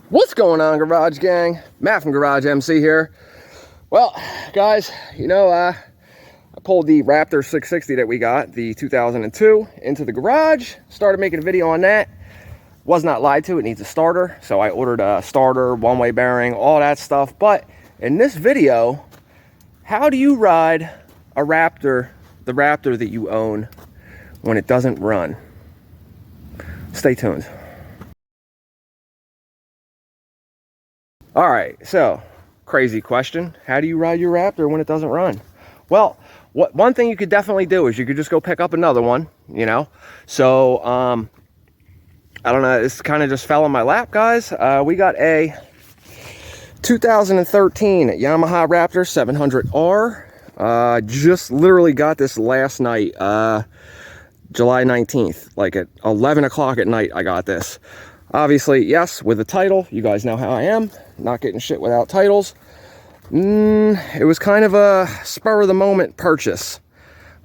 What's going on, Garage Gang? Matt from GarageMC here. Well, guys, I pulled the Raptor 660 that we got, the 2002, into the garage. Started making a video on that. Was not lied to, it needs a starter. So I ordered a starter, one-way bearing, all that stuff. But in this video, how do you ride a Raptor, the Raptor that you own, when it doesn't run? Stay tuned. All right, so crazy question. How do you ride your Raptor when it doesn't run? Well, one thing you could definitely do is you could just go pick up another one, So, I don't know, this kind of just fell in my lap, guys. We got a 2013 Yamaha Raptor 700R. Just literally got this last night, July 19th, like at 11 o'clock at night I got this. Obviously, yes, with a title. You guys know how I am. Not getting shit without titles. It was kind of a spur-of-the-moment purchase.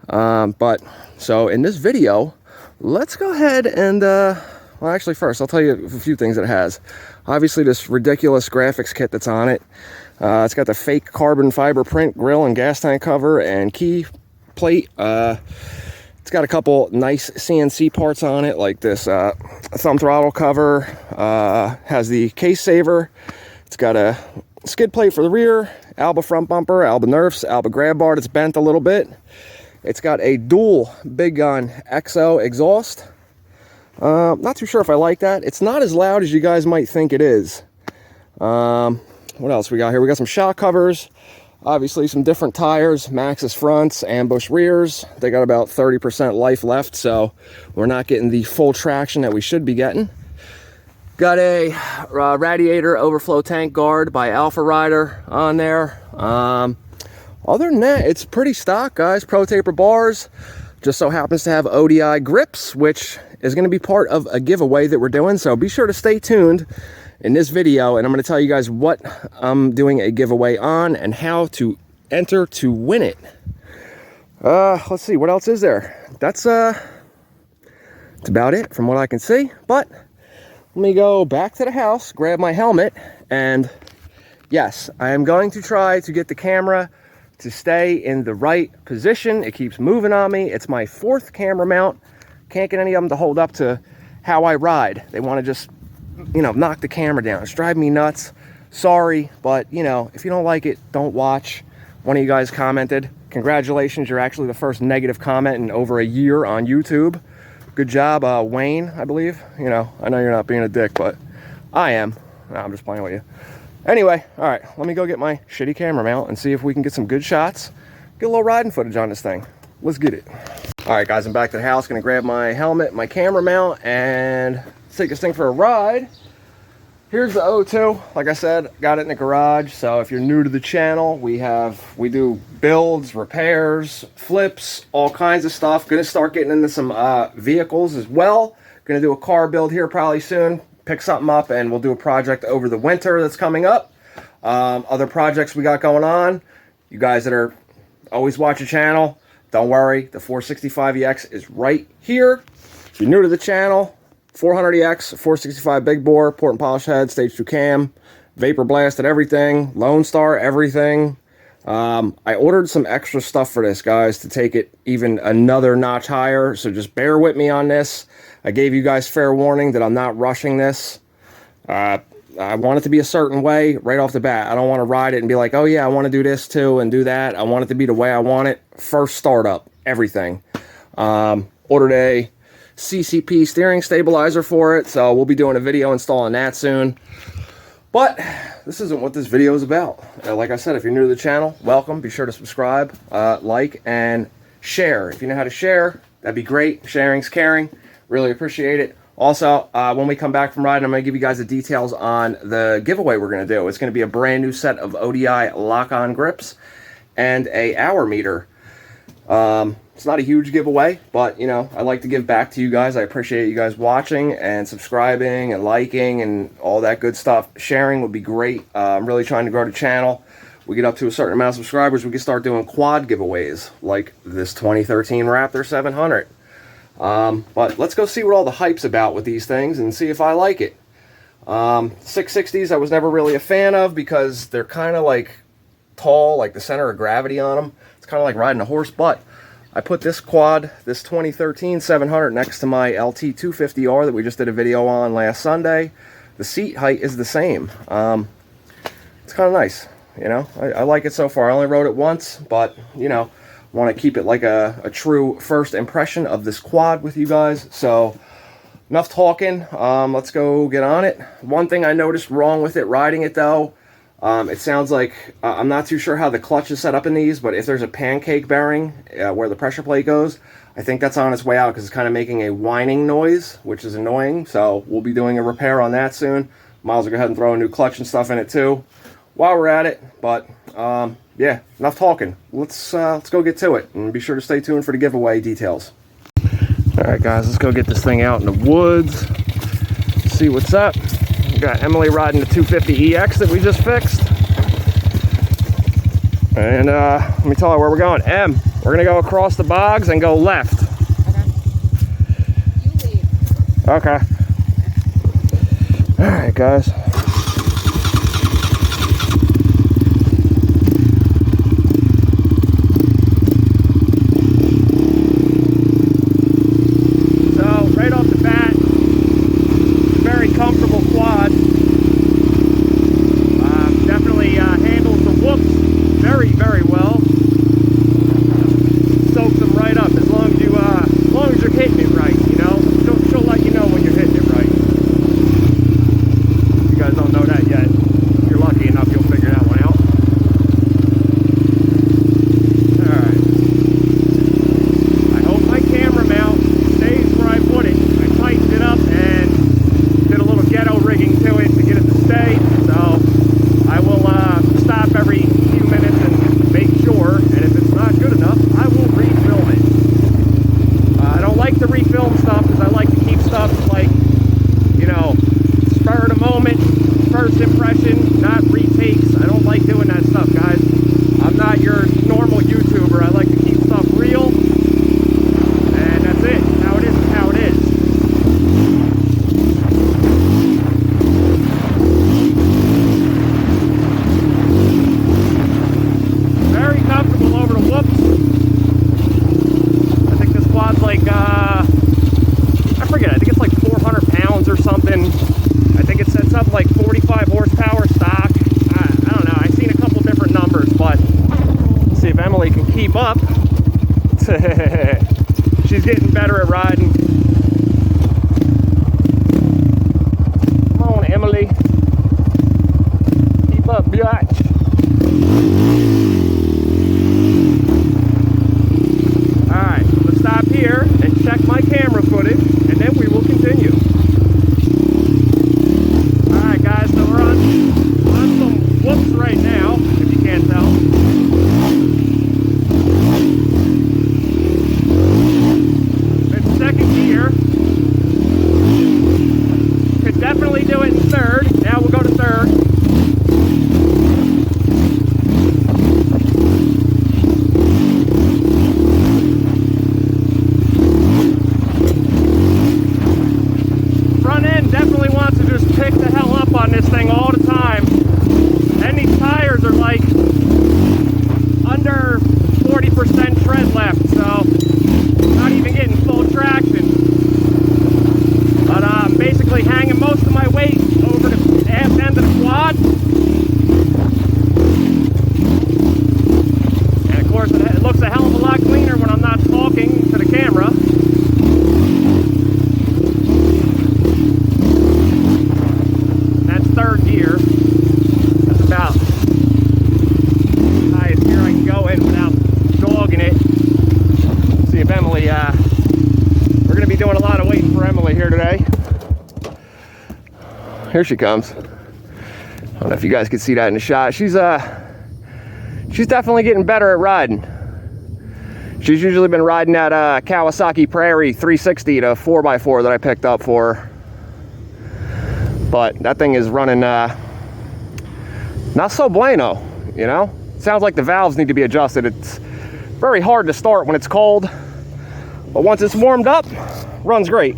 But, so in this video, let's go ahead and, well, actually first, I'll tell you a few things it has. Obviously, this ridiculous graphics kit that's on it. It's got the fake carbon fiber print grille and gas tank cover and key plate. It's got a couple nice CNC parts on it, like this thumb throttle cover, has the case saver. It's got a skid plate for the rear, Alba front bumper, Alba Nerfs, Alba grab bar that's bent a little bit. It's got a dual big gun XO exhaust. Not too sure if I like that. It's not as loud as you guys might think it is. What else we got here? We got some shock covers. Obviously some different tires, Maxxis fronts, ambush rears. They got about 30% life left, so we're not getting the full traction that we should be getting. Got a radiator overflow tank guard by Alpha Rider on there. Other than that, it's pretty stock, guys. Pro taper bars. Just so happens to have ODI grips, which is going to be part of a giveaway that we're doing, so be sure to stay tuned in this video, and I'm going to tell you guys what I'm doing a giveaway on and how to enter to win it. Let's see, what else is there? That's about it from what I can see. But let me go back to the house, grab my helmet, and yes, I am going to try to get the camera to stay in the right position. It keeps moving on me. It's my fourth camera mount. Can't get any of them to hold up to how I ride. They want to just knock the camera down. It's driving me nuts. Sorry, but if you don't like it, don't watch. One of you guys commented, congratulations, you're actually the first negative comment in over a year on YouTube. Good job, Wayne, I believe. I know you're not being a dick, but I am. No, I'm just playing with you. Anyway, all right, let me go get my shitty camera mount and see if we can get some good shots. Get a little riding footage on this thing. Let's get it. All right, guys, I'm back to the house. Gonna grab my helmet, my camera mount, and take this thing for a ride. Here's the O2. Like I said, got it in the garage. So if you're new to the channel, we do builds, repairs, flips, all kinds of stuff. Gonna start getting into some vehicles as well. Gonna do a car build here probably soon. Pick something up and we'll do a project over the winter that's coming up. Other projects we got going on. You guys that are always watch the channel, don't worry, the 465EX is right here. If you're new to the channel, 400EX, 465 big bore, port and polish head, stage 2 cam, vapor blasted everything, Lone Star everything. I ordered some extra stuff for this, guys, to take it even another notch higher, so just bear with me on this. I gave you guys fair warning that I'm not rushing this. I want it to be a certain way right off the bat. I don't want to ride it and be like, oh yeah, I want to do this too and do that. I want it to be the way I want it. First startup, everything. Ordered a CCP steering stabilizer for it, so we'll be doing a video installing that soon. But this isn't what this video is about. Like I said, if you're new to the channel, welcome. Be sure to subscribe, like, and share. If you know how to share, that'd be great. Sharing's caring. Really appreciate it. Also, when we come back from riding, I'm going to give you guys the details on the giveaway we're going to do. It's going to be a brand new set of ODI lock-on grips and a hour meter. It's not a huge giveaway, but I like to give back to you guys. I appreciate you guys watching and subscribing and liking and all that good stuff. Sharing would be great. I'm really trying to grow the channel. We get up to a certain amount of subscribers, we can start doing quad giveaways like this 2013 Raptor 700. But let's go see what all the hype's about with these things and see if I like it. 660s I was never really a fan of because they're kind of like tall, like the center of gravity on them. It's kind of like riding a horse, but I put this quad, this 2013 700, next to my LT 250R that we just did a video on last Sunday. The seat height is the same. It's kind of nice, you know. I like it so far. I only rode it once, but, you know, want to keep it like a true first impression of this quad with you guys. So, enough talking. Let's go get on it. One thing I noticed wrong with it, riding it though, it sounds like, I'm not too sure how the clutch is set up in these, but if there's a pancake bearing where the pressure plate goes, I think that's on its way out because it's kind of making a whining noise, which is annoying. So we'll be doing a repair on that soon. Miles will go ahead and throw a new clutch and stuff in it too while we're at it. But yeah, enough talking. Let's go get to it, and be sure to stay tuned for the giveaway details. All right, guys, let's go get this thing out in the woods. See what's up. We got Emily riding the 250EX that we just fixed. And let me tell her where we're going. Em, we're gonna go across the bogs and go left. Okay. You leave. Okay. All right, guys. So right off the bat, very comfortable quad. Definitely handles the whoops very, very well. Soaks them right up as long as you're hitting it right, you know. She'll let you know when you're hitting it right. You guys don't know that yet. If you're lucky enough, you'll figure that one out. Alright. I hope my camera mount stays where I put it. I tightened it up and did a little ghetto rigging to it to get it to stay. So I will stop every few minutes and make sure, and if it's not good enough, I will refilm it. I don't like to refilm stuff because I like to keep stuff like, you know, spur of the moment, first impression, not retakes. I don't like doing that stuff, guys. I'm not your normal YouTuber. I like to keep stuff real, and that's it. How it is how it is. Very comfortable over the whoops. I think this quad's like, I forget, I think it's like 400 pounds or something. I think it sets up like 45 horsepower stock. I don't know, I've seen a couple different numbers, but let's see if Emily can keep up. She's getting better at riding. Come on, Emily. Keep up, biatch. Alright, let's stop here and check my camera footage, and then we will continue. Alright guys, so we're on some whoops right now, if you can't tell. It's second gear. Could definitely do it in third. Now we'll go to third. Front end definitely wants to just pick the hell up on this thing all the time. And these tires are like under 40% tread left, so not even getting full traction. But I'm basically hanging most of my weight over the aft end of the quad. And of course it looks a hell of a lot cleaner when I'm not talking to the camera. That's third gear. That's about the highest gear I can go in without dogging it. See if Emily, we're going to be doing a lot of waiting for Emily here today. Here she comes. I don't know if you guys can see that in the shot. She's definitely getting better at riding. She's usually been riding that Kawasaki Prairie 360 to 4x4 that I picked up for her. But that thing is running not so bueno, you know? Sounds like the valves need to be adjusted. It's very hard to start when it's cold, but once it's warmed up, runs great.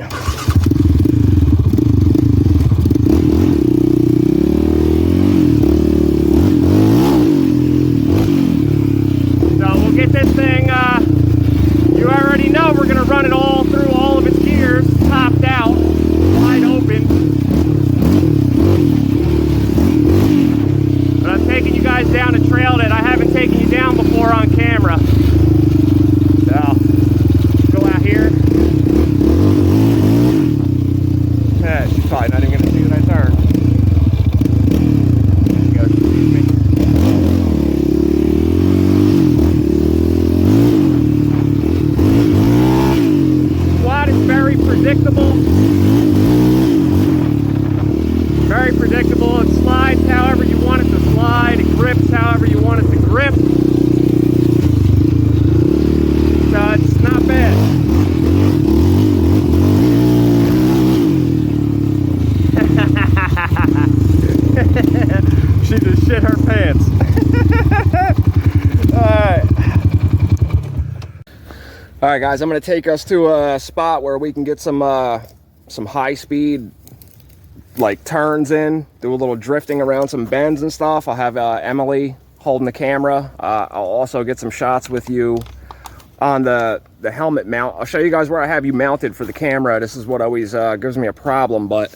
down a trail that I haven't taken you down before on camera. So, go out here. Yeah, she's probably not even going to see that I turn. There she goes, excuse me. Quad is very predictable. Very predictable. It slides however you want it to slide. It grips however you want it to grip. So it's not bad. She just shit her pants. All right, guys. I'm going to take us to a spot where we can get some high speed, like, turns in, do a little drifting around some bends and stuff. I'll have Emily holding the camera. I'll also get some shots with you on the helmet mount. I'll show you guys where I have you mounted for the camera. This is what always gives me a problem, but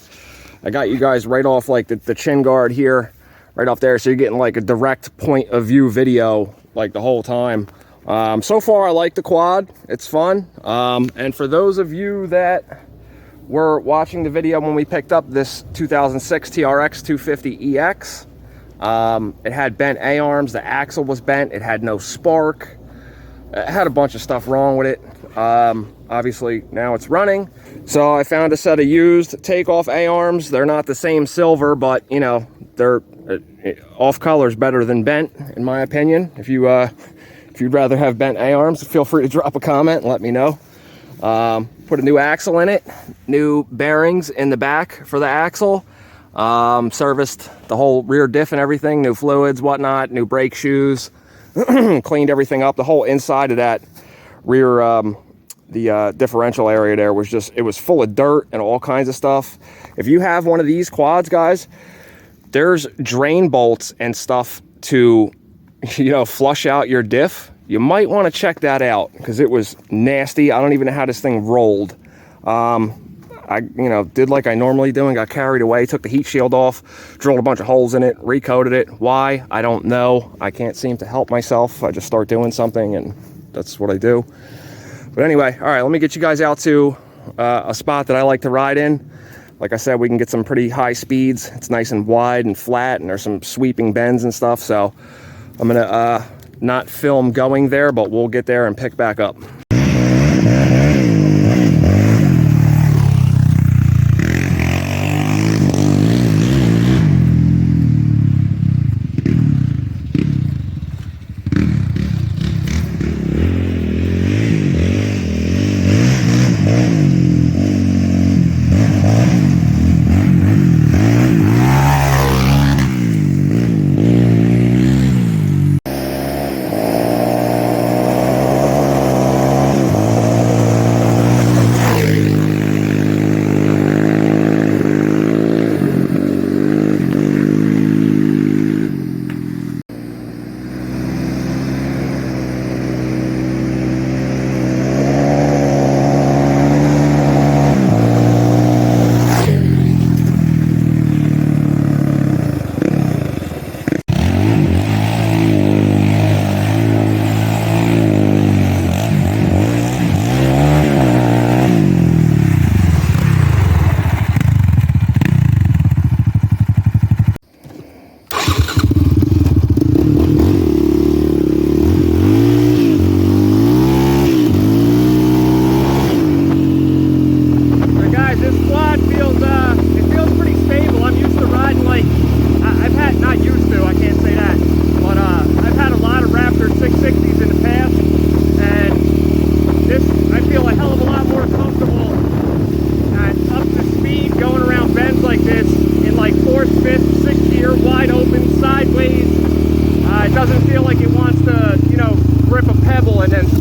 I got you guys right off, like, the chin guard here, right off there, so you're getting like a direct point of view video like the whole time. So far I like the quad. It's fun. And for those of you that were watching the video when we picked up this 2006 TRX 250EX, it had bent A-arms, the axle was bent, it had no spark, it had a bunch of stuff wrong with it. Obviously now it's running, so I found a set of used takeoff A-arms. They're not the same silver, but you know, they're off color's better than bent, in my opinion. If you'd rather have bent A-arms, feel free to drop a comment and let me know. Put a new axle in it, new bearings in the back for the axle, serviced the whole rear diff and everything, new fluids, whatnot, new brake shoes, cleaned everything up. The whole inside of that rear, the differential area there was just, it was full of dirt and all kinds of stuff. If you have one of these quads, guys, there's drain bolts and stuff to, you know, flush out your diff. You might want to check that out because it was nasty. I don't even know how this thing rolled. I, you know, did like I normally do and got carried away, took the heat shield off, drilled a bunch of holes in it, recoated it. Why? I don't know. I can't seem to help myself. I just start doing something and that's what I do. But anyway, all right, let me get you guys out to a spot that I like to ride in. Like I said, we can get some pretty high speeds. It's nice and wide and flat, and there's some sweeping bends and stuff. So I'm gonna not film going there, but we'll get there and pick back up.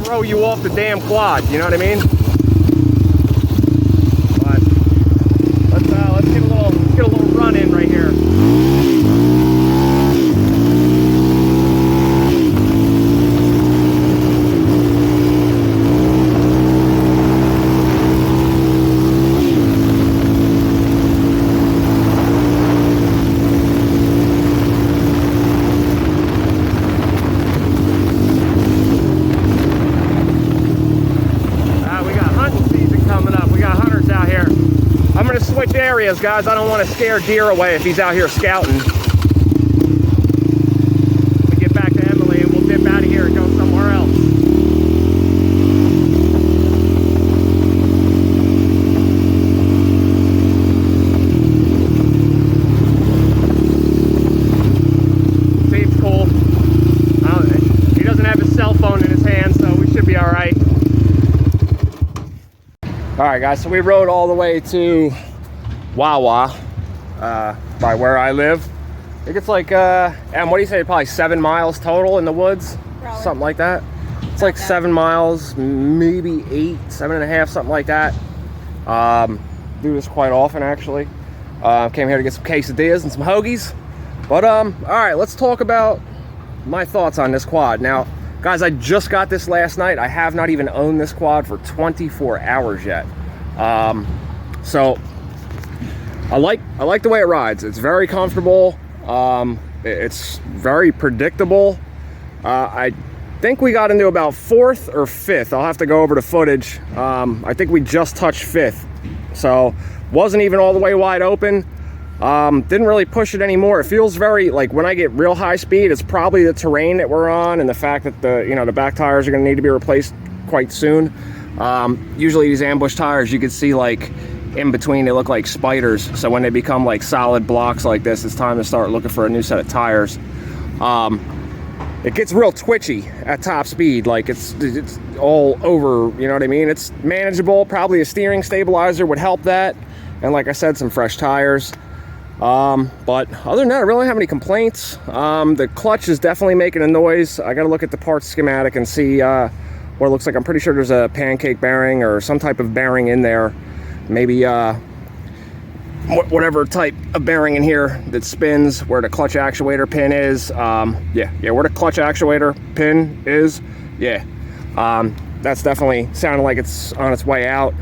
Throw you off the damn quad, you know what I mean? But let's get a little run in right here. areas, guys. I don't want to scare deer away if he's out here scouting. We get back to Emily and we'll dip out of here and go somewhere else. Seems cool. He doesn't have his cell phone in his hand, so we should be all right. All right, guys, so we rode all the way to Wawa by where I live. I think it's like, and what do you say, probably 7 miles total in the woods? Probably. Something like that. It's like 7 miles, maybe 8, 7.5, something like that. Do this quite often, actually. Came here to get some quesadillas and some hoagies. But, all right, let's talk about my thoughts on this quad. Now, guys, I just got this last night. I have not even owned this quad for 24 hours yet. So I like the way it rides. It's very comfortable. It's very predictable. I think we got into about 4th or 5th. I'll have to go over the footage. I think we just touched 5th. So wasn't even all the way wide open. Didn't really push it anymore. It feels very, like, when I get real high speed, it's probably the terrain that we're on and the fact that the back tires are going to need to be replaced quite soon. Usually these ambush tires, you can see, like, in between, they look like spiders. So when they become like solid blocks like this, it's time to start looking for a new set of tires. It gets real twitchy at top speed. Like it's all over, you know what I mean? It's manageable. Probably a steering stabilizer would help that. And like I said, some fresh tires. But other than that, I really don't have any complaints. The clutch is definitely making a noise. I got to look at the parts schematic and see what it looks like. I'm pretty sure there's a pancake bearing or some type of bearing in there. Maybe whatever type of bearing in here that spins where the clutch actuator pin is. Yeah, where the clutch actuator pin is. Yeah, that's definitely sounding like it's on its way out.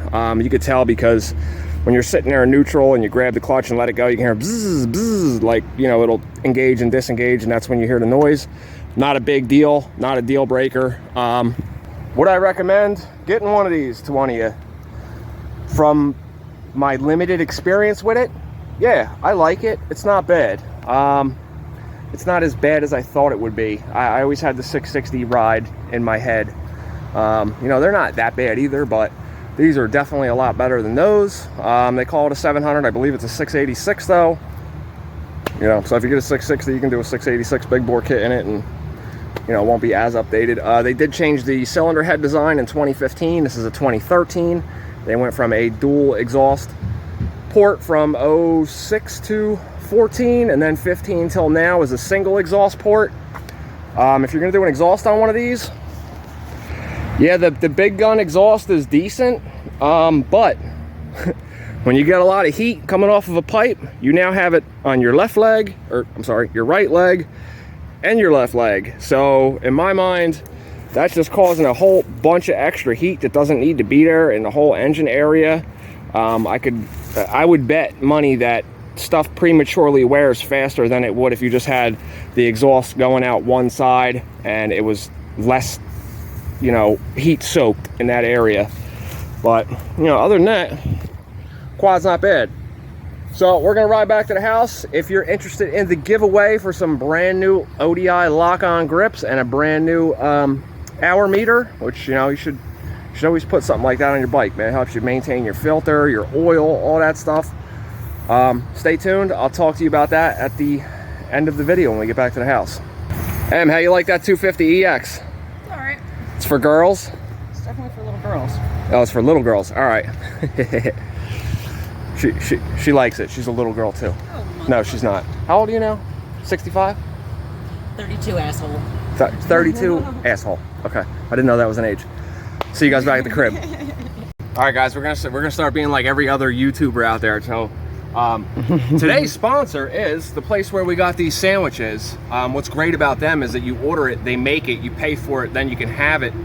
You could tell because when you're sitting there in neutral and you grab the clutch and let it go, you can hear bzzz, bzzz, like, it'll engage and disengage, and that's when you hear the noise. Not a big deal, not a deal breaker. Would I recommend getting one of these to one of you? From my limited experience with it, yeah, I like it. It's not bad. It's not as bad as I thought it would be. I always had the 660 ride in my head. They're not that bad either, but these are definitely a lot better than those. They call it a 700. I believe it's a 686 though. So if you get a 660, you can do a 686 big bore kit in it, and it won't be as updated. They did change the cylinder head design in 2015. This is a 2013. They went from a dual exhaust port from 06 to 14, and then 15 till now is a single exhaust port. If you're gonna do an exhaust on one of these, yeah, the big gun exhaust is decent, but when you get a lot of heat coming off of a pipe, you now have it on your left leg, or I'm sorry, your right leg and your left leg. So in my mind, that's just causing a whole bunch of extra heat that doesn't need to be there in the whole engine area. I would bet money that stuff prematurely wears faster than it would if you just had the exhaust going out one side and it was less, heat soaked in that area. But, other than that, quad's not bad. So we're gonna ride back to the house. If you're interested in the giveaway for some brand new ODI lock-on grips and a brand new hour meter, which you should always put something like that on your bike, man. It helps you maintain your filter, your oil, all that stuff. Stay tuned. I'll talk to you about that at the end of the video when we get back to the house. Em, how you like that 250 EX? It's all right. It's for girls? It's definitely for little girls. Oh, it's for little girls. All right. she likes it. She's a little girl too. Oh, no, she's not. How old are you now? 65? 32, asshole. 32 asshole. Okay, I didn't know that was an age. See you guys back at the crib. All right, guys, we're gonna start being like every other YouTuber out there. So today's sponsor is the place where we got these sandwiches. What's great about them is that you order it, they make it, you pay for it, then you can have it.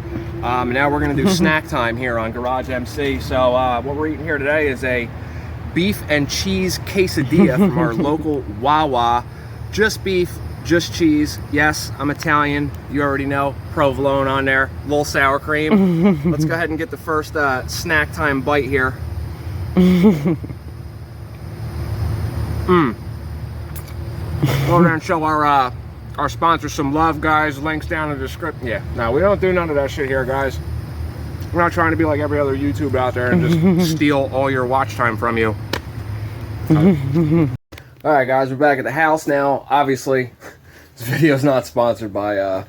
Now we're gonna do snack time here on GarageMC. So what we're eating here today is a beef and cheese quesadilla from our local Wawa. Just beef, just cheese. Yes, I'm Italian. You already know. Provolone on there. A little sour cream. Let's go ahead and get the first snack time bite here. Go there and show our sponsors some love, guys. Links down in the description. Yeah, no, we don't do none of that shit here, guys. We're not trying to be like every other YouTube out there and just steal all your watch time from you. All right, guys, we're back at the house now. Obviously, this video is not sponsored by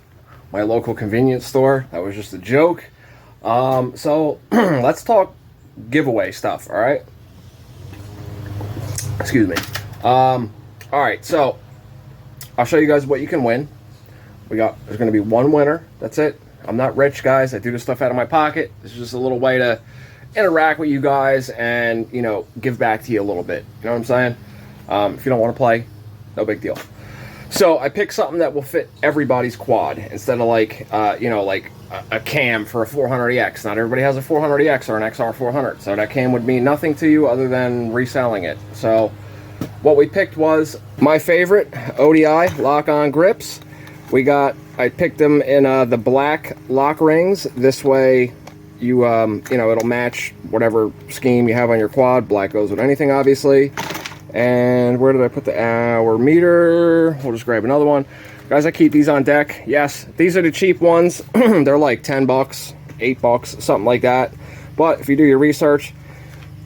my local convenience store. That was just a joke. So let's talk giveaway stuff. All right. Excuse me. All right, so I'll show you guys what you can win. There's going to be one winner. That's it. I'm not rich, guys. I do this stuff out of my pocket. This is just a little way to interact with you guys and, you know, give back to you a little bit. You know what I'm saying? If you don't want to play, no big deal. So I picked something that will fit everybody's quad instead of like, you know, like a cam for a 400EX. Not everybody has a 400EX or an XR 400. So that cam would mean nothing to you other than reselling it. So what we picked was my favorite ODI lock-on grips. I picked them in the black lock rings. This way, you know, it'll match whatever scheme you have on your quad. Black goes with anything, obviously. And where did I put the hour meter? We'll just grab another one. Guys, I keep these on deck. Yes, these are the cheap ones. They're like 10 bucks, 8 bucks, something like that. But if you do your research,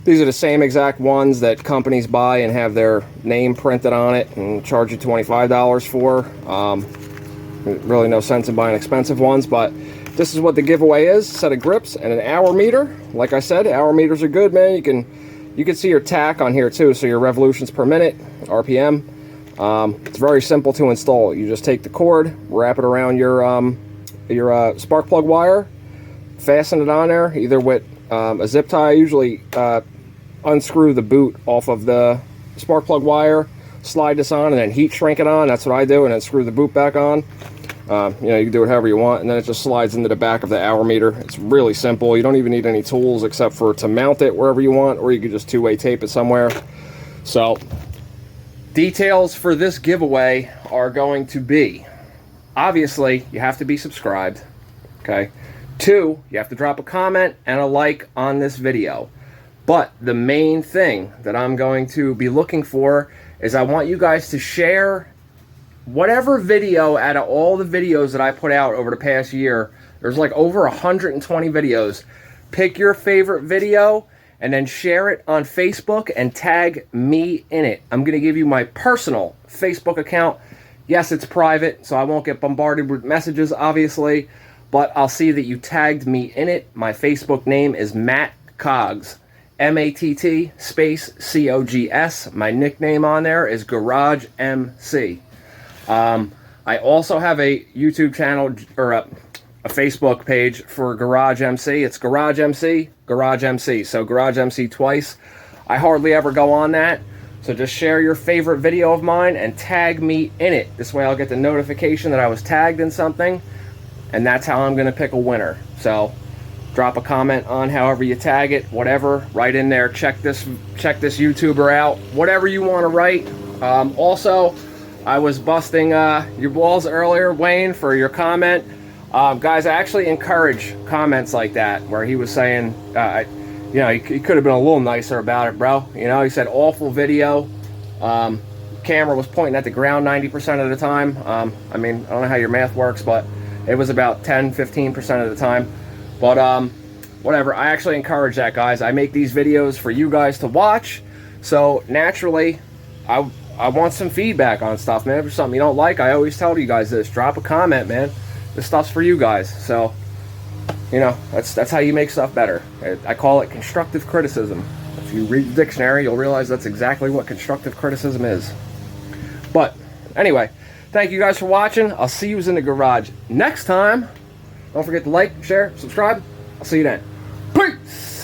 these are the same exact ones that companies buy and have their name printed on it and charge you $25 for. Really no sense in buying expensive ones, but this is what the giveaway is: a set of grips and an hour meter. Like I said, hour meters are good, man. You can see your tack on here too, so your revolutions per minute, RPM. It's very simple to install. You just take the cord, wrap it around your spark plug wire, fasten it on there either with a zip tie. I usually unscrew the boot off of the spark plug wire, slide this on, and then heat shrink it on. That's what I do, and then screw the boot back on. You know, you can do it however you want, and then it just slides into the back of the hour meter. It's really simple. You don't even need any tools except for to mount it wherever you want, or you could just two-way tape it somewhere. So, details for this giveaway are going to be, obviously, you have to be subscribed, okay? 2, you have to drop a comment and a like on this video. But the main thing that I'm going to be looking for is I want you guys to share whatever video out of all the videos that I put out over the past year. There's like over 120 videos. Pick your favorite video and then share it on Facebook and tag me in it. I'm going to give you my personal Facebook account. Yes, it's private, so I won't get bombarded with messages, obviously, but I'll see that you tagged me in it. My Facebook name is Matt Cogs. M-A-T-T space C-O-G-S. My nickname on there is GarageMC. I also have a YouTube channel, or a Facebook page for GarageMC. It's GarageMC, GarageMC. So GarageMC twice. I hardly ever go on that. So just share your favorite video of mine and tag me in it. This way I'll get the notification that I was tagged in something. And that's how I'm going to pick a winner. So drop a comment on however you tag it, whatever. Write in there, check this YouTuber out, whatever you want to write. Also, I was busting your balls earlier, Wayne, for your comment. Guys, I actually encourage comments like that, where he was saying, you know, he could have been a little nicer about it, bro. You know, he said, awful video. Camera was pointing at the ground 90% of the time. I mean, I don't know how your math works, but it was about 10-15% of the time. But whatever, I actually encourage that, guys. I make these videos for you guys to watch, so naturally, I want some feedback on stuff, man. If there's something you don't like, I always tell you guys this. Drop a comment, man. This stuff's for you guys. So, you know, that's how you make stuff better. I call it constructive criticism. If you read the dictionary, you'll realize that's exactly what constructive criticism is. But, anyway, thank you guys for watching. I'll see you in the garage next time. Don't forget to like, share, subscribe. I'll see you then. Peace!